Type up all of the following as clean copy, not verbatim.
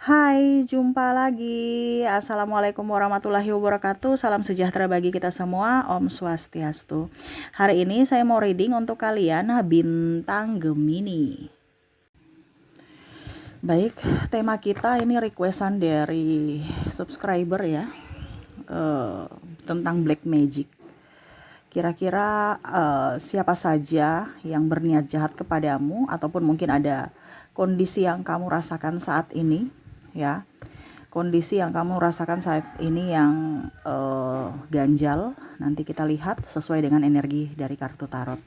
Hai, jumpa lagi. Assalamualaikum warahmatullahi wabarakatuh. Salam sejahtera bagi kita semua. Om Swastiastu. Hari ini saya mau reading untuk kalian bintang Gemini. Baik, tema kita ini requestan dari subscriber ya, tentang black magic. Kira-kira siapa saja yang berniat jahat kepadamu, ataupun mungkin ada kondisi yang kamu rasakan saat ini, ya. Kondisi yang kamu rasakan saat ini yang ganjal, nanti kita lihat sesuai dengan energi dari kartu tarot.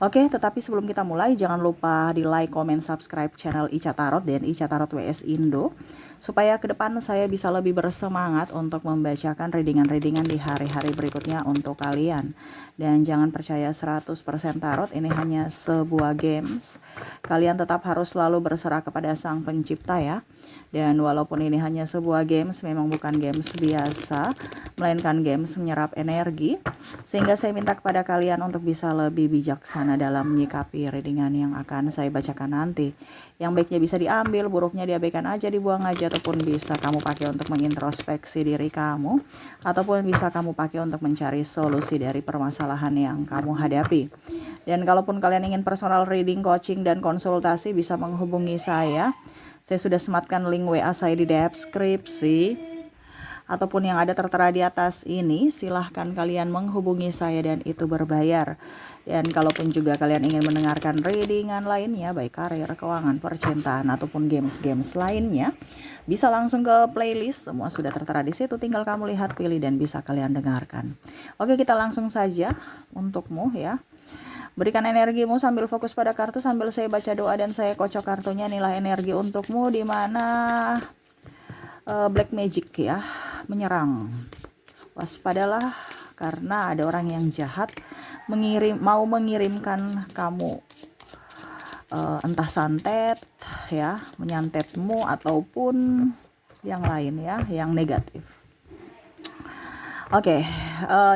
Oke, tetapi sebelum kita mulai, jangan lupa di like, comment, subscribe channel Ica Tarot dan Ica Tarot WS Indo, supaya ke depan saya bisa lebih bersemangat untuk membacakan readingan-readingan di hari-hari berikutnya untuk kalian. Dan jangan percaya 100% tarot, ini hanya sebuah games. Kalian tetap harus selalu berserah kepada Sang Pencipta ya. Dan walaupun ini hanya sebuah games, memang bukan games biasa, melainkan games menyerap energi. Sehingga saya minta kepada kalian untuk bisa lebih bijaksana dalam menyikapi readingan yang akan saya bacakan nanti. Yang baiknya bisa diambil, buruknya diabaikan aja, dibuang aja, ataupun bisa kamu pakai untuk mengintrospeksi diri kamu, ataupun bisa kamu pakai untuk mencari solusi dari permasalahan yang kamu hadapi. Dan kalaupun kalian ingin personal reading, coaching, dan konsultasi, bisa menghubungi saya. Saya sudah sematkan link WA saya di deskripsi, ataupun yang ada tertera di atas ini. Silahkan kalian menghubungi saya dan itu berbayar. Dan kalaupun juga kalian ingin mendengarkan readingan lainnya, baik karir, keuangan, percintaan, ataupun games-games lainnya, bisa langsung ke playlist, semua sudah tertera di situ, tinggal kamu lihat, pilih, dan bisa kalian dengarkan. Oke, kita langsung saja untukmu ya. Berikan energimu sambil fokus pada kartu, sambil saya baca doa dan saya kocok kartunya. Inilah energi untukmu, di mana black magic ya menyerang. Waspadalah, karena ada orang yang jahat mau mengirimkan kamu entah santet ya, menyantetmu, ataupun yang lain ya, yang negatif. Oke,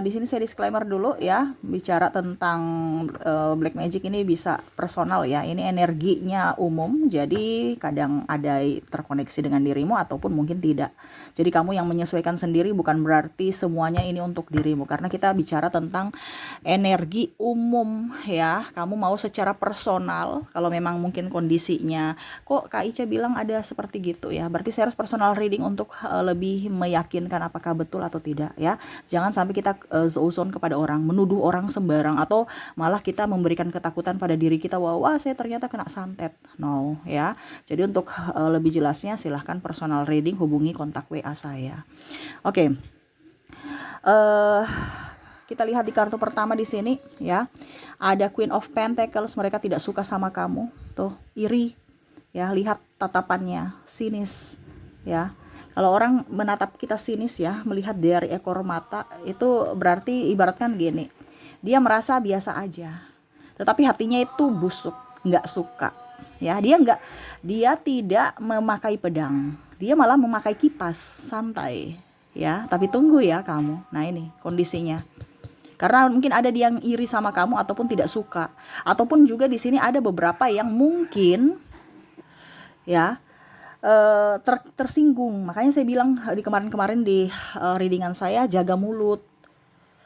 di sini saya disclaimer dulu ya, bicara tentang black magic ini bisa personal ya. Ini energinya umum, jadi kadang ada terkoneksi dengan dirimu ataupun mungkin tidak. Jadi kamu yang menyesuaikan sendiri, bukan berarti semuanya ini untuk dirimu, karena kita bicara tentang energi umum ya. Kamu mau secara personal, kalau memang mungkin kondisinya, kok Kak Ica bilang ada seperti gitu ya, berarti saya harus personal reading untuk lebih meyakinkan apakah betul atau tidak ya. Jangan sampai kita seuzon kepada orang, menuduh orang sembarang, atau malah kita memberikan ketakutan pada diri kita, wah saya ternyata kena santet. No ya. Jadi untuk lebih jelasnya silahkan personal reading, hubungi kontak WA saya. Oke. Kita lihat di kartu pertama di sini ya. Ada Queen of Pentacles, mereka tidak suka sama kamu. Tuh, iri. Ya, lihat tatapannya, sinis ya. Kalau orang menatap kita sinis ya, melihat dari ekor mata, itu berarti ibaratkan gini, dia merasa biasa aja, tetapi hatinya itu busuk, nggak suka. Ya, dia tidak memakai pedang, dia malah memakai kipas, santai. Ya, tapi tunggu ya kamu. Nah ini kondisinya. Karena mungkin ada yang iri sama kamu ataupun tidak suka, ataupun juga di sini ada beberapa yang mungkin ya tersinggung. Makanya saya bilang di kemarin-kemarin di readingan saya, jaga mulut.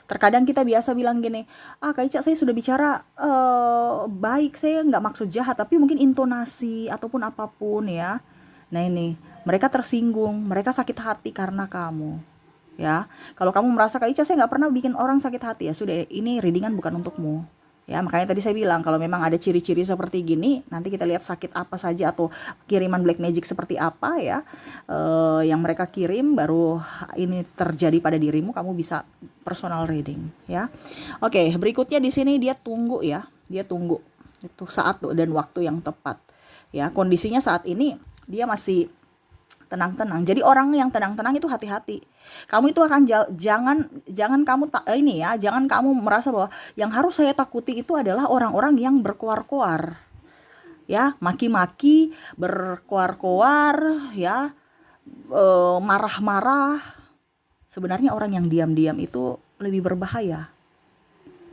Terkadang kita biasa bilang gini, Kak Ica saya sudah bicara baik, saya nggak maksud jahat, tapi mungkin intonasi ataupun apapun ya. Nah ini, mereka tersinggung, mereka sakit hati karena kamu. Ya, kalau kamu merasa Kak Ica saya nggak pernah bikin orang sakit hati, ya sudah, ini readingan bukan untukmu. Ya, makanya tadi saya bilang kalau memang ada ciri-ciri seperti gini, nanti kita lihat sakit apa saja atau kiriman black magic seperti apa ya, yang mereka kirim, baru ini terjadi pada dirimu, kamu bisa personal reading ya. Oke, berikutnya di sini dia tunggu ya, dia tunggu itu saat dan waktu yang tepat ya. Kondisinya saat ini dia masih tenang-tenang. Jadi orang yang tenang-tenang itu hati-hati. Kamu itu akan jangan kamu ini ya, jangan kamu merasa bahwa yang harus saya takuti itu adalah orang-orang yang berkoar-koar. Ya, maki-maki, berkoar-koar ya, marah-marah. Sebenarnya orang yang diam-diam itu lebih berbahaya.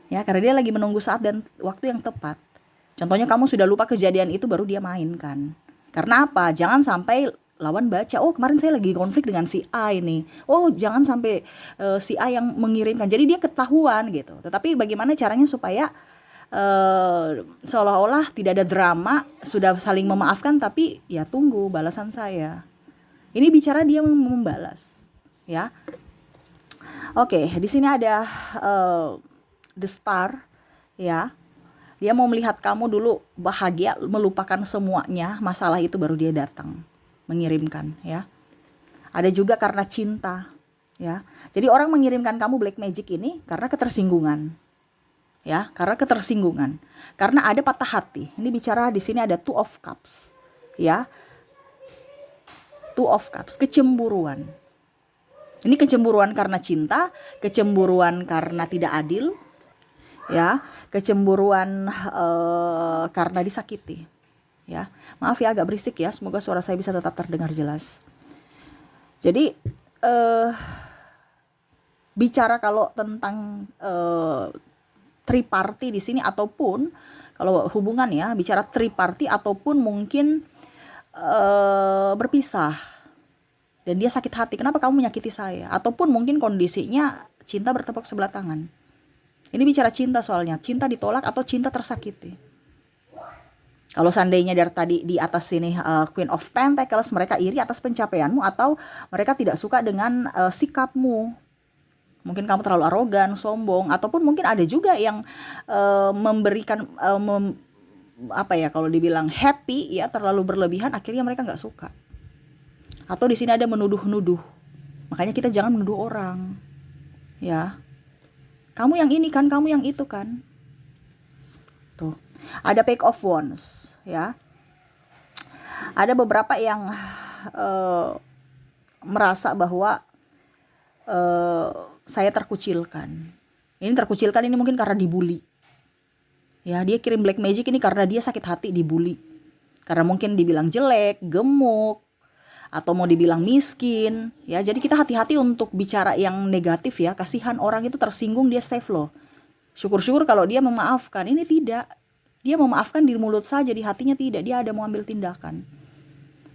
Ya, karena dia lagi menunggu saat dan waktu yang tepat. Contohnya kamu sudah lupa kejadian itu, baru dia mainkan. Karena apa? Jangan sampai lawan baca, oh kemarin saya lagi konflik dengan si A ini, oh jangan sampai si A yang mengirimkan, jadi dia ketahuan gitu. Tetapi bagaimana caranya supaya seolah-olah tidak ada drama, sudah saling memaafkan, tapi ya tunggu balasan saya. Ini bicara dia membalas, ya. Oke, di sini ada the star, ya. Dia mau melihat kamu dulu bahagia, melupakan semuanya, masalah itu baru dia datang mengirimkan, ya. Ada juga karena cinta, ya. Jadi orang mengirimkan kamu black magic ini karena ketersinggungan, ya, karena ketersinggungan, karena ada patah hati. Ini bicara di sini ada two of cups, ya. Two of cups, kecemburuan. Ini kecemburuan karena cinta, kecemburuan karena tidak adil, ya, kecemburuan karena disakiti, ya. Maaf ya agak berisik ya, semoga suara saya bisa tetap terdengar jelas. Jadi bicara kalau tentang triparty di sini, ataupun kalau hubungan ya, bicara triparty ataupun mungkin berpisah dan dia sakit hati, kenapa kamu menyakiti saya, ataupun mungkin kondisinya cinta bertepuk sebelah tangan. Ini bicara cinta, soalnya cinta ditolak atau cinta tersakiti. Kalau seandainya dari tadi di atas sini Queen of Pentacles, mereka iri atas pencapaianmu atau mereka tidak suka dengan sikapmu. Mungkin kamu terlalu arogan, sombong, ataupun mungkin ada juga yang memberikan apa ya, kalau dibilang happy ya, terlalu berlebihan, akhirnya mereka nggak suka. Atau di sini ada menuduh-nuduh. Makanya kita jangan menuduh orang, ya. Kamu yang ini kan, kamu yang itu kan. Tuh, ada Page of Wands, ya. Ada beberapa yang merasa bahwa saya terkucilkan. Ini terkucilkan ini mungkin karena dibully. Ya, dia kirim black magic ini karena dia sakit hati dibully. Karena mungkin dibilang jelek, gemuk, atau mau dibilang miskin, ya. Jadi kita hati-hati untuk bicara yang negatif ya. Kasihan orang itu tersinggung, dia save loh. Syukur-syukur kalau dia memaafkan. Ini tidak. Dia memaafkan di mulut saja, di hatinya tidak. Dia ada mau ambil tindakan.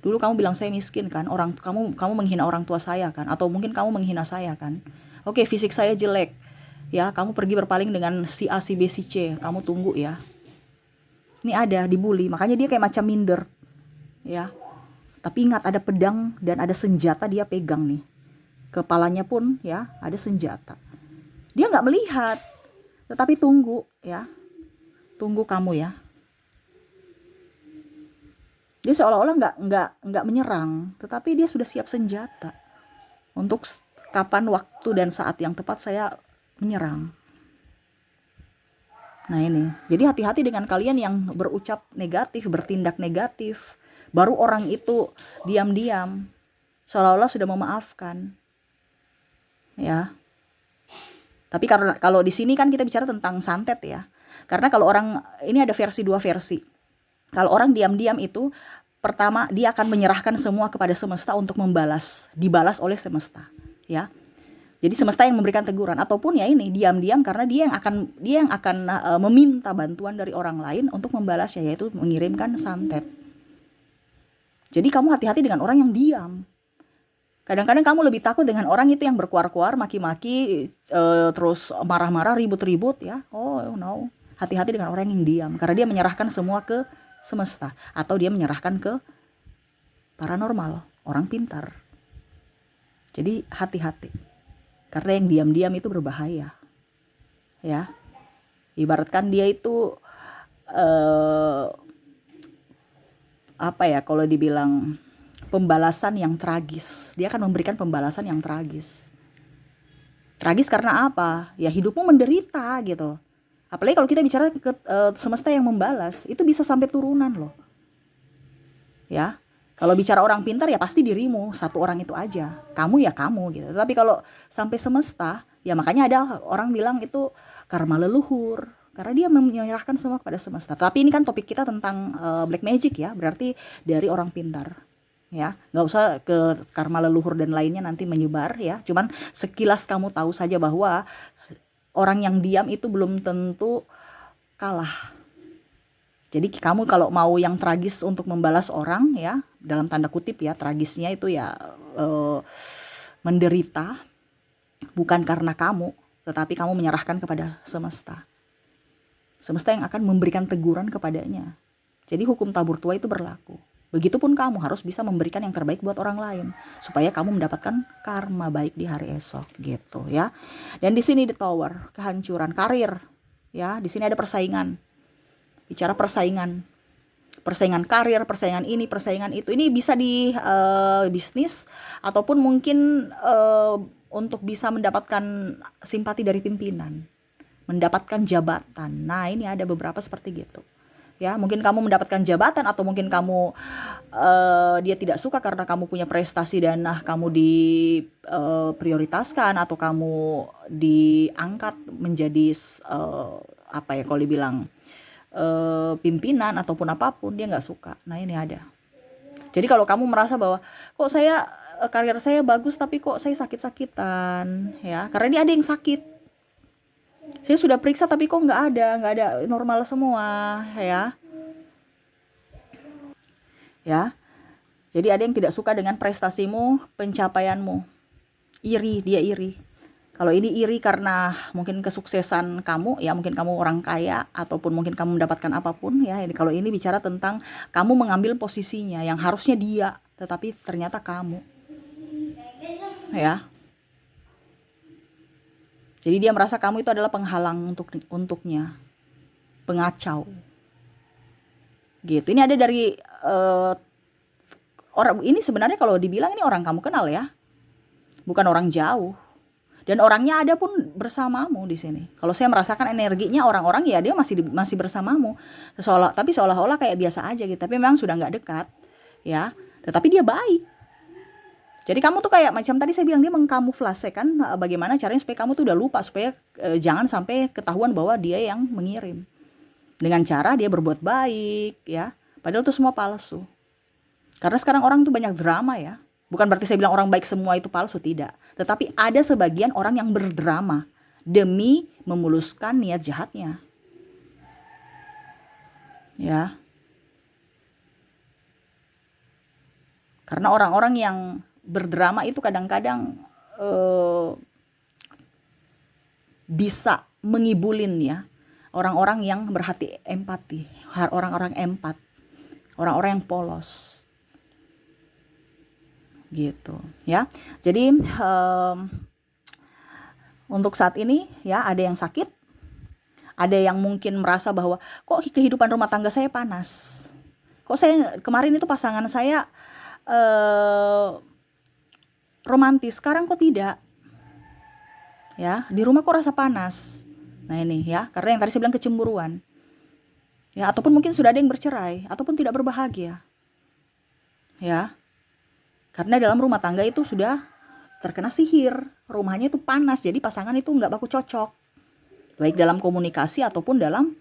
Dulu kamu bilang saya miskin kan, kamu menghina orang tua saya kan, atau mungkin kamu menghina saya kan. Oke, fisik saya jelek. Ya, kamu pergi berpaling dengan si A, si B, si C. Kamu tunggu ya. Ini ada dibully, makanya dia kayak macam minder. Ya. Tapi ingat, ada pedang dan ada senjata dia pegang nih. Kepalanya pun ya ada senjata. Dia nggak melihat, tetapi tunggu ya. Tunggu kamu ya. Dia seolah-olah nggak menyerang, tetapi dia sudah siap senjata untuk kapan waktu dan saat yang tepat saya menyerang. Nah ini, jadi hati-hati dengan kalian yang berucap negatif, bertindak negatif. Baru orang itu diam-diam, seolah-olah sudah memaafkan, ya. Tapi kalau di sini kan kita bicara tentang santet ya. Karena kalau orang ini ada dua versi. Kalau orang diam-diam itu, pertama dia akan menyerahkan semua kepada semesta untuk dibalas oleh semesta, ya. Jadi semesta yang memberikan teguran, ataupun ya ini diam-diam karena dia yang akan meminta bantuan dari orang lain untuk membalasnya, yaitu mengirimkan santet. Jadi kamu hati-hati dengan orang yang diam. Kadang-kadang kamu lebih takut dengan orang itu yang berkuar-kuar, maki-maki, terus marah-marah, ribut-ribut ya. Oh no, hati-hati dengan orang yang diam karena dia menyerahkan semua ke semesta, atau dia menyerahkan ke paranormal, orang pintar. Jadi hati-hati. Karena yang diam-diam itu berbahaya. Ya. Ibaratkan dia itu apa ya, kalau dibilang pembalasan yang tragis. Dia akan memberikan pembalasan yang tragis. Tragis karena apa? Ya hidupmu menderita gitu. Apalagi kalau kita bicara ke semesta yang membalas, itu bisa sampai turunan loh. Ya. Kalau bicara orang pintar ya pasti dirimu, satu orang itu aja. Kamu ya kamu gitu. Tapi kalau sampai semesta, ya makanya ada orang bilang itu karma leluhur. Karena dia menyerahkan semua kepada semesta. Tapi ini kan topik kita tentang black magic ya. Berarti dari orang pintar. Ya, nggak usah ke karma leluhur dan lainnya nanti menyebar ya. Cuman sekilas kamu tahu saja bahwa orang yang diam itu belum tentu kalah. Jadi kamu kalau mau yang tragis untuk membalas orang ya, dalam tanda kutip ya, tragisnya itu ya menderita bukan karena kamu, tetapi kamu menyerahkan kepada semesta. Semesta yang akan memberikan teguran kepadanya. Jadi hukum tabur tua itu berlaku. Begitupun kamu harus bisa memberikan yang terbaik buat orang lain supaya kamu mendapatkan karma baik di hari esok gitu ya. Dan di sini di Tower, kehancuran karir ya, di sini ada persaingan. Bicara persaingan. Persaingan karir, persaingan ini, persaingan itu. Ini bisa di bisnis ataupun mungkin untuk bisa mendapatkan simpati dari pimpinan, mendapatkan jabatan. Nah, ini ada beberapa seperti gitu. Ya, mungkin kamu mendapatkan jabatan atau mungkin kamu dia tidak suka karena kamu punya prestasi dan kamu diprioritaskan atau kamu diangkat menjadi apa ya kalau dibilang pimpinan ataupun apapun, dia nggak suka. Nah, ini ada. Jadi kalau kamu merasa bahwa kok saya karir saya bagus tapi kok saya sakit-sakitan ya, karena ini ada yang sakit. Saya sudah periksa tapi kok nggak ada normal semua ya. Ya. Jadi ada yang tidak suka dengan prestasimu, pencapaianmu. Iri, dia iri. Kalau ini iri karena mungkin kesuksesan kamu, ya mungkin kamu orang kaya ataupun mungkin kamu mendapatkan apapun ya. Ini kalau ini bicara tentang kamu mengambil posisinya yang harusnya dia, tetapi ternyata kamu. Ya. Jadi dia merasa kamu itu adalah penghalang untuknya. Pengacau. Gitu. Ini ada dari orang ini sebenarnya kalau dibilang ini orang kamu kenal ya. Bukan orang jauh. Dan orangnya ada pun bersamamu di sini. Kalau saya merasakan energinya orang-orang ya dia masih bersamamu. Tapi seolah-olah kayak biasa aja gitu. Tapi memang sudah nggak dekat, ya. Tetapi dia baik. Jadi kamu tuh kayak macam tadi saya bilang dia mengkamuflase kan bagaimana caranya supaya kamu tuh udah lupa supaya jangan sampai ketahuan bahwa dia yang mengirim. Dengan cara dia berbuat baik, ya. Padahal itu semua palsu. Karena sekarang orang tuh banyak drama ya. Bukan berarti saya bilang orang baik semua itu palsu, tidak. Tetapi ada sebagian orang yang berdrama demi memuluskan niat jahatnya. Ya. Karena orang-orang yang berdrama itu kadang-kadang bisa mengibulin ya. Orang-orang yang berhati empati, orang-orang empat, orang-orang yang polos. Gitu ya. Jadi untuk saat ini ya ada yang sakit, ada yang mungkin merasa bahwa kok kehidupan rumah tangga saya panas, kok saya kemarin itu pasangan saya romantis, sekarang kok tidak ya, di rumah kok rasa panas. Nah ini ya, karena yang tadi saya bilang kecemburuan ya, ataupun mungkin sudah ada yang bercerai ataupun tidak berbahagia ya. Karena dalam rumah tangga itu sudah terkena sihir, rumahnya itu panas, jadi pasangan itu nggak baku cocok, baik dalam komunikasi ataupun dalam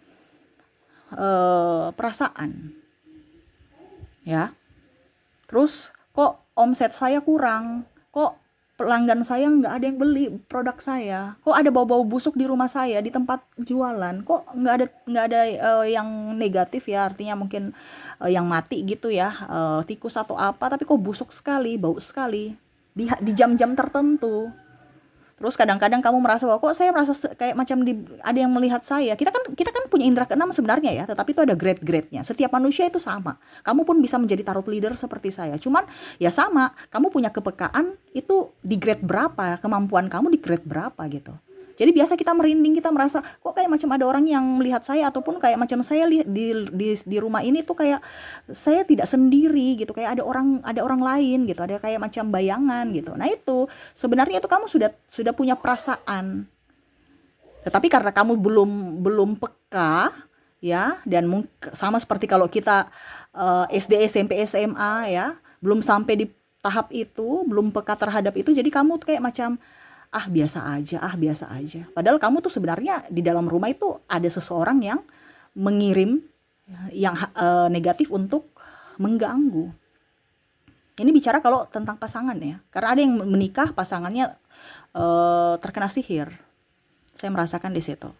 perasaan, ya. Terus kok omset saya kurang, kok pelanggan saya nggak ada yang beli produk saya, kok ada bau-bau busuk di rumah saya di tempat jualan, kok nggak ada yang negatif ya, artinya mungkin yang mati gitu ya, tikus atau apa, tapi kok busuk sekali, bau sekali di jam-jam tertentu. Terus kadang-kadang kamu merasa bahwa kok saya merasa kayak macam ada yang melihat saya. Kita kan punya indera keenam sebenarnya ya, tetapi itu ada grade-grade-nya. Setiap manusia itu sama. Kamu pun bisa menjadi tarot leader seperti saya. Cuman ya sama, kamu punya kepekaan itu di grade berapa, kemampuan kamu di grade berapa gitu. Jadi biasa kita merinding, kita merasa kok kayak macam ada orang yang melihat saya, ataupun kayak macam saya di rumah ini tuh kayak saya tidak sendiri gitu, kayak ada orang lain gitu, ada kayak macam bayangan gitu. Nah itu sebenarnya itu kamu sudah punya perasaan, tetapi karena kamu belum peka ya, dan sama seperti kalau kita SD, SMP, SMA ya, belum sampai di tahap itu, belum peka terhadap itu, jadi kamu tuh kayak macam biasa aja. Padahal kamu tuh sebenarnya di dalam rumah itu ada seseorang yang mengirim yang negatif untuk mengganggu. Ini bicara kalau tentang pasangan ya. Karena ada yang menikah pasangannya terkena sihir. Saya merasakan di situ.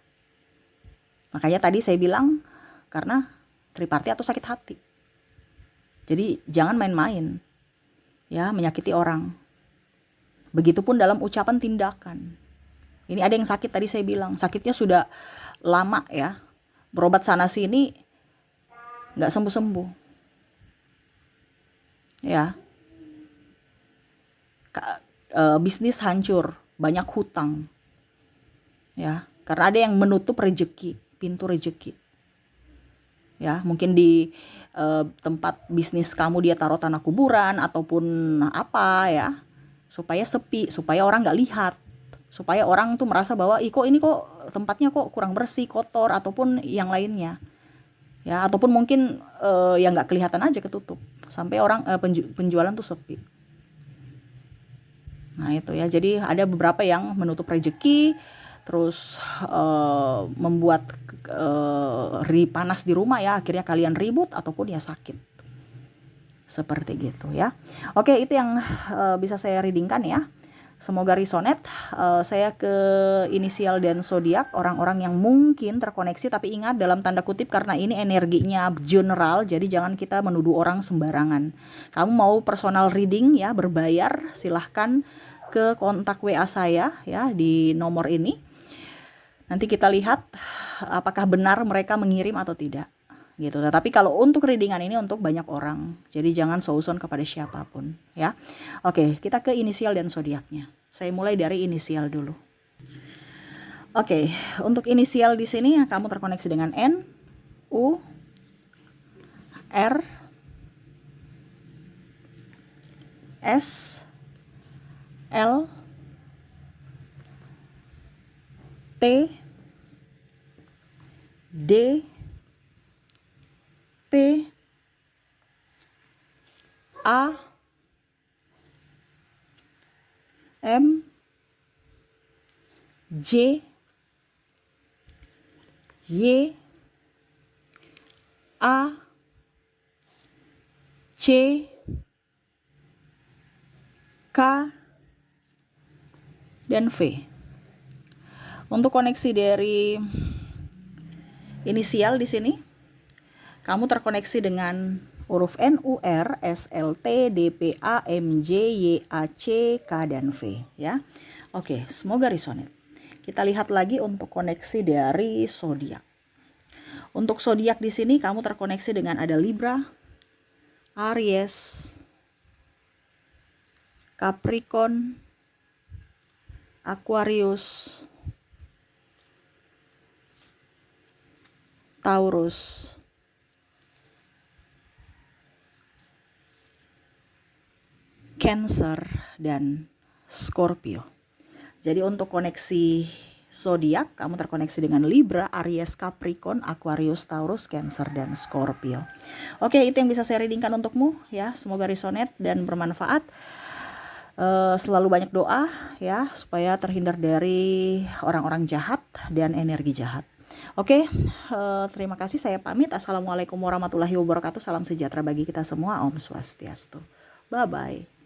Makanya tadi saya bilang karena triparti atau sakit hati. Jadi jangan main-main ya menyakiti orang. Begitupun dalam ucapan tindakan. Ini ada yang sakit, tadi saya bilang sakitnya sudah lama ya, berobat sana sini nggak sembuh-sembuh ya. Bisnis hancur, banyak hutang ya, karena ada yang menutup rezeki, pintu rezeki ya. Mungkin di tempat bisnis kamu dia taruh tanah kuburan ataupun apa ya, supaya sepi, supaya orang nggak lihat, supaya orang tuh merasa bahwa kok ini kok tempatnya kok kurang bersih, kotor, ataupun yang lainnya ya. Ataupun mungkin yang nggak kelihatan aja ketutup, sampai orang penjualan tuh sepi. Nah itu ya, jadi ada beberapa yang menutup rezeki, terus membuat panas di rumah ya, akhirnya kalian ribut ataupun ya sakit. Seperti gitu ya. Oke, itu yang bisa saya readingkan ya. Semoga resonate. Saya ke inisial dan zodiak, orang-orang yang mungkin terkoneksi, tapi ingat dalam tanda kutip karena ini energinya general, jadi jangan kita menuduh orang sembarangan. Kamu mau personal reading ya, berbayar, silahkan ke kontak WA saya ya di nomor ini. Nanti kita lihat apakah benar mereka mengirim atau tidak gitu. Tapi kalau untuk readingan ini untuk banyak orang, jadi jangan suzon kepada siapapun ya. Oke, kita ke inisial dan zodiaknya. Saya mulai dari inisial dulu. Oke, untuk inisial di sini kamu terkoneksi dengan N, U, R, S, L, T, D, P, A, M, J, Y, A, C, K, dan V. Untuk koneksi dari inisial di sini, kamu terkoneksi dengan huruf N, U, R, S, L, T, D, P, A, M, J, Y, A, C, K, dan V ya. Oke, semoga resonate. Kita lihat lagi untuk koneksi dari zodiak. Untuk zodiak di sini kamu terkoneksi dengan ada Libra, Aries, Capricorn, Aquarius, Taurus, Cancer, dan Scorpio. Jadi untuk koneksi zodiak kamu terkoneksi dengan Libra, Aries, Capricorn, Aquarius, Taurus, Cancer, dan Scorpio. Oke, itu yang bisa saya readingkan untukmu ya. Semoga resonate dan bermanfaat. Selalu banyak doa ya supaya terhindar dari orang-orang jahat dan energi jahat. Oke, terima kasih, saya pamit. Assalamualaikum warahmatullahi wabarakatuh. Salam sejahtera bagi kita semua. Om Swastiastu. Bye bye.